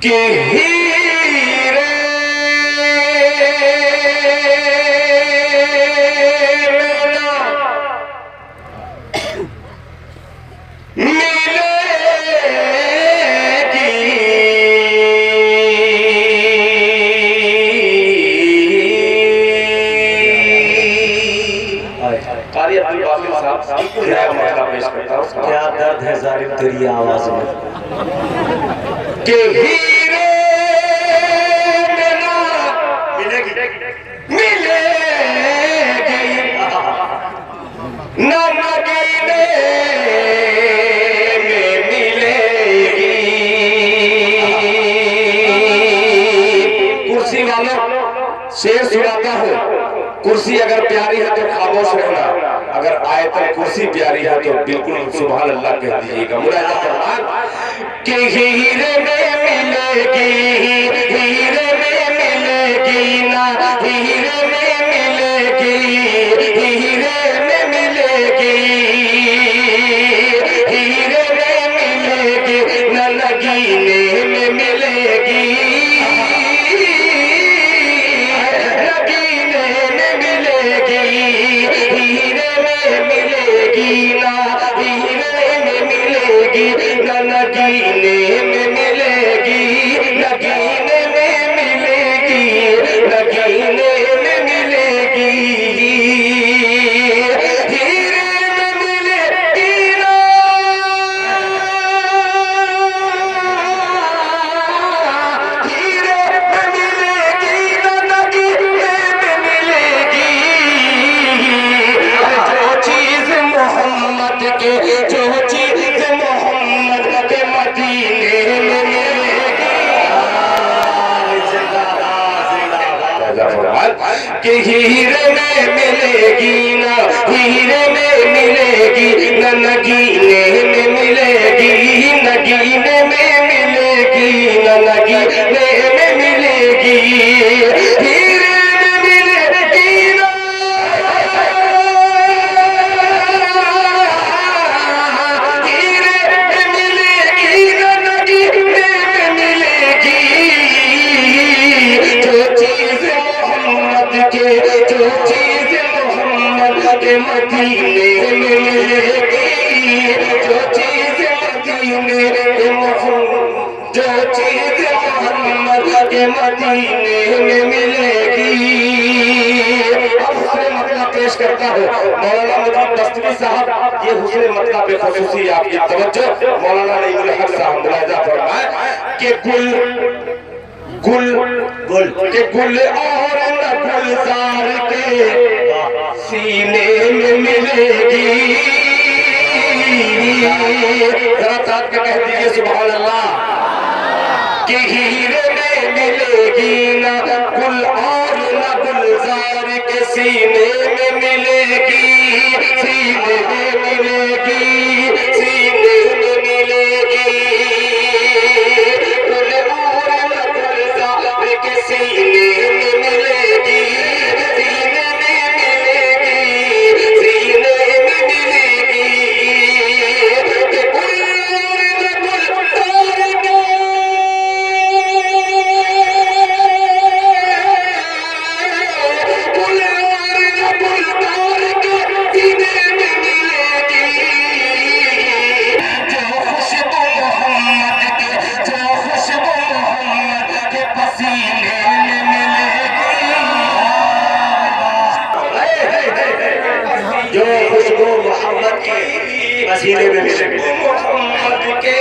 के हीरे मेरा मिलेगी कारी अब्दुल बासित साहब क्या मसला पेश करता हूँ। क्या दर्द है जालिम तेरी आवाज में। के हीरे मेरा मिलेगी ना मदीने में मिलेगी। कुर्सी वालों शेर सुनाता हूँ, कुर्सी अगर प्यारी है तो खामोश रहना, अगर आयतल कुर्सी प्यारी है तो बिल्कुल सुभान अल्लाह कह दीजिएगा। मुलाहिजा फरमान कि हीरे में मिलेगी, हीरे में मिलेगी ना, हीरे में मिलेगी, हीरे में मिलेगी, हीरे में मिलेगी ना, नगीने में मिलेगी, नगीने में मिलेगी, हीरे में मिलेगी ना, हीरे में मिलेगी ना, नगीने में मिलेगी, नगीने में मिलेगी, नगीने में मिलेगी, हीरे में मिलेगी ना, हीरे में मिलेगी ना, नगीने में मिलेगी। जो चीज मोहम्मद के, जो चीज मोहम्मद के मदीने में मिलेगी, कि हीरे में मिलेगी ना, हीरे में मिलेगी ना, नगीने में मिलेगी, नगीने में मिलेगी ना, नगीने में मिलेगी, हीरे में मिलेगी ना, हीरे में मिलेगी ना, नगीने में मिलेगी। जो चीज मोहम्मद के, जो चीज मोहम्मद के मदीने में मिलेगी, जो चीज मदीने के मोहम्मद, जो चीज मोहम्मद के मदीने में मिलेगी। अब हुस्न मतलब पेश करता हूँ मौलाना मुजीब दस्तगी साहब, ये हुस्न मतलब पे खुसूसी आपकी तवज्जो। मौलाना नईमुल हक साहब मुलाहिजा फरमाए कि गुल गुल गुल के गुल और न गुलजार के सीने में मिलेगी। जरा साथ में कह दीजिए सुभान अल्लाह। कि हीरे में मिलेगी ना, गुल और न गुलजार के सीने में मिलेगी, सीने में मिलेगी, सीने में मिलेगी, गुल और न गुलजार के सीने में मिलेगी, सीने में मिलेगी, सीने में मिलेगी, कि गुल और न गुलजार के पसीने में मिलेगी, मोहम्मद के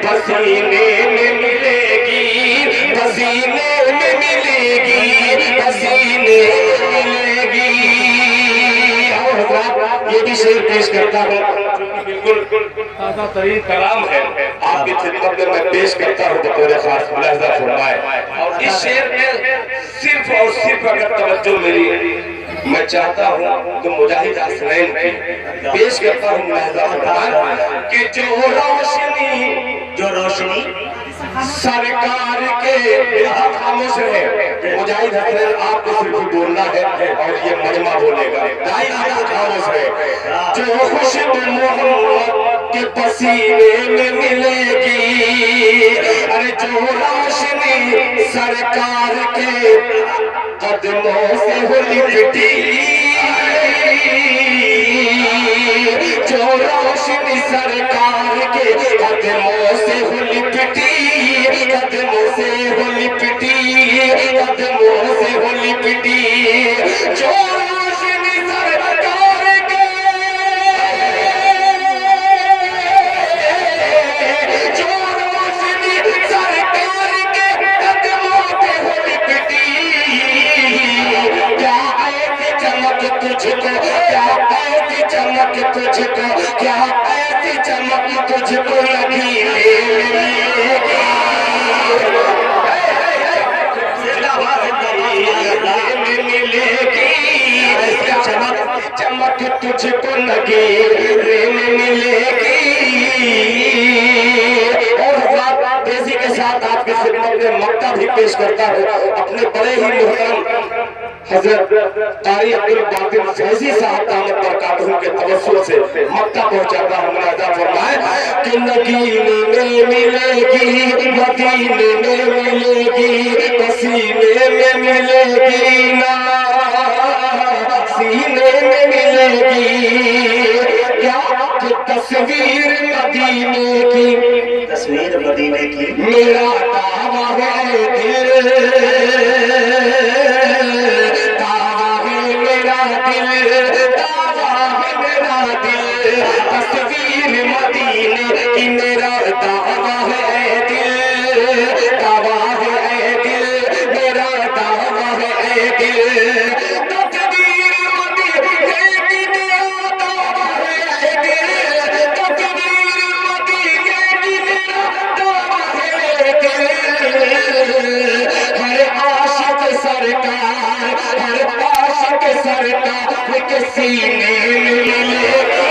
पसीने में मिलेगी, पसीने में मिलेगी, पसीने में मिलेगी। और हज़रात ये भी शेर पेश करता हूँ, बिल्कुल ताज़ा तरीन कलाम है, आपकी खिदमत में मैं पेश करता हूँ बतौर खास। मुलाहिजा फरमाए। और इस शेर में सिर्फ और सिर्फ अगर तवज्जो मेरी मैं चाहता हूँ तो मुजाहिद हसनैन पेश करता हूँ मुलाहिजा फरमाए कि जो रोशनी सरकार के, खामोश रहे मुजाहिद हसनैन, आपको सिर्फ बोलना है और ये मजमा बोलेगा, खामोश रहे। जो खुशबू मोहम्मद के पसीने में मिलेगी, अरे जो रोशनी सरकार के कदमों से हो लिपटी, जो रोशनी सरकार के कदमों से हो लिपटी, कदमों से हो लिपटी, कदमों से हो लिपटी, जो रोशनी सरकार के, जो रोशनी सरकार के कदमों से हो लिपटी, क्या ऐसी चमक तुझको, क्या ऐसी चमक तुझको, क्या ऐसी चमक तुझको लगी मिलेगी, चमक चमक तुझको लगी मिलेगी। और तेजी के साथ आपकी खिदमत में मक्ता भी पेश करता है अपने बड़े ही मुहतरम हजरत कारी अब्दुल बातिल फैजी साहब दामत बरकातहू के तवस्सुल से मक्ता पहुंचाता हूं। मुनाजा फरमाए कि नगीने में मिलेगी, मदीने में मिलेगी, पसीने में मिलेगी ना, सीने में मिलेगी, क्या कि तस्वीर मदीने की, तस्वीर मदीने की मेरा दावा है दिल, दावा है मेरा दिल, दावा है मेरा दिल, तस्वीर मदीने की मेरा दावा है दिल, दावा है दिल, मेरा दावा है दिल, तस्वीर मदीने की मेरा दावा है दिल, तस्वीर मदीने की मेरा दावा है दिल। हर आशिक सरकार, हर आशिक सरकार के सीने में मिलेगी,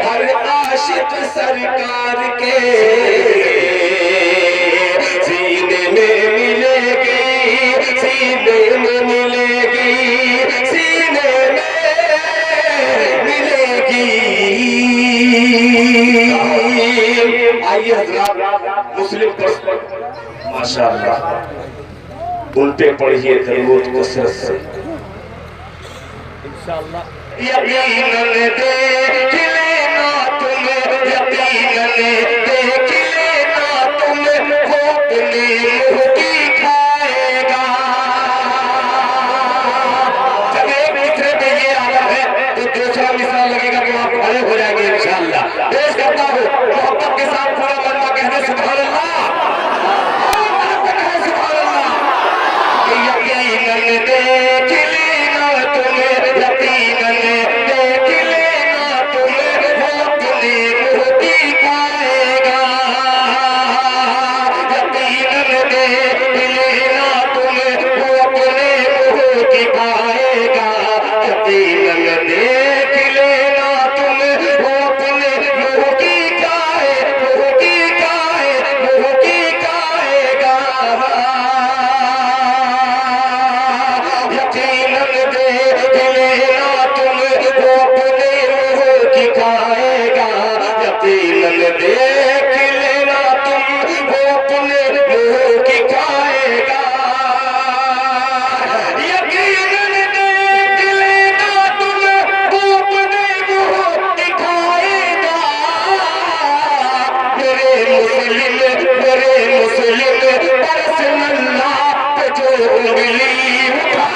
हर आशिक सरकार के सीने में मिलेगी, सीने में मिलेगी, सीने में मिलेगी। आइए हज़रात मुस्लिम पर माशाअल्लाह उल्टे पढ़िए दरूद कसरत से। यकीनन देख लेना तुम, यकीनन देख लेना तुम, वो अपने मुंह की खाएगा। जब एक मिसरे में ये आता है तो दूसरा मिसरा लगेगा कि आप खड़े हो जाएंगे इंशाअल्लाह। पेश करता हूँ मोहब्बत के साथ पूरा मरना कहने सुभान अल्लाह, सुभान अल्लाह। यकीनन देख लेना तुम, यकीनन देख लेना तुम, वो अपने मुंह की खाएगा। यकीनन देख लेना तुम, वो अपने मुंह की खाएगा। यकीनन देख लेना तुम, वो अपने मुंह की खाए, मुंह की खाए, मुंह की खाएगा। यकीनन देख लेना तुम, वो अपने मुंह की खाएगा। यकीनन देख लेना तुम, वो अपने मुंह की खाएगा। यकीनन देख लेना तुम, वो अपने मुंह की खाएगा। मेरे मुस्लिम पर्सनल्ला पे जो उंगली उठा,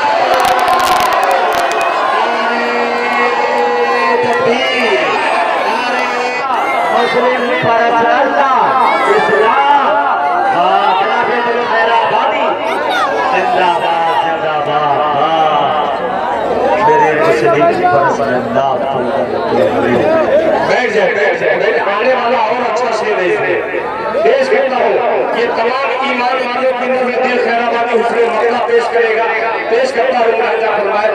मुस्लिम परसल्ला इस्लाम हैदराबादी जिंदाबाद जिंदाबाद। मेरे मुस्लिम परसल्ला बैठ जाए, बैठ जाए, बैठ। आने वाला और अच्छा शेर है इसमें पेश करता हूँ। ये तमाम ईमान वालों की नजर दिल खैराबादी हुस्न मक्का पेश करेगा। पेश करता हूँ राजा फरमाए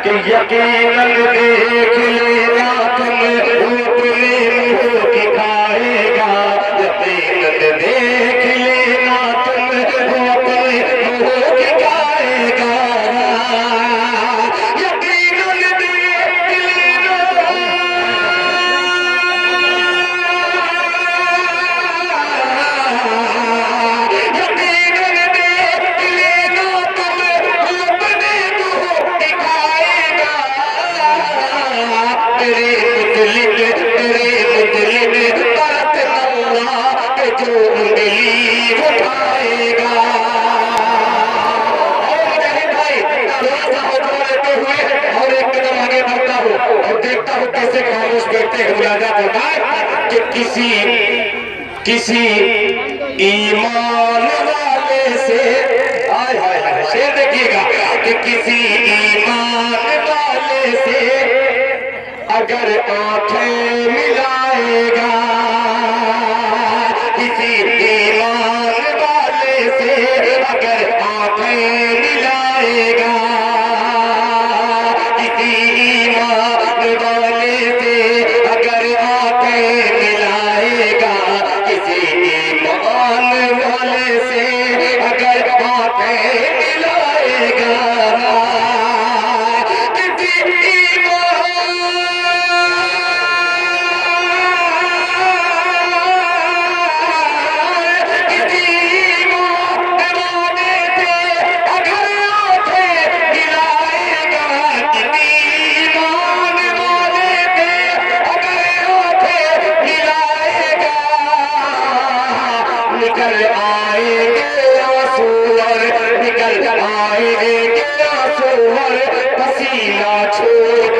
कि यकीनन देख लेना तुम, वो अपने मुंह की खाएगा। यकीनन देख लेना तुम, वो अपने मुंह की खाएगा। यकीनन किसी ईमान वाले से, हाय हाय हाय, शेर देखिएगा कि किसी ईमान वाले से अगर आंखें मिलाएगा, किसी ईमान वाले से अगर आंखें मिलाएगा, किसी ईमान वाले से अगर आंखें मिलाएगा, किसी ईमान वाले से अगर आंखें मिलाएगा, निकल आएंगे आंसू और पसीना छोड़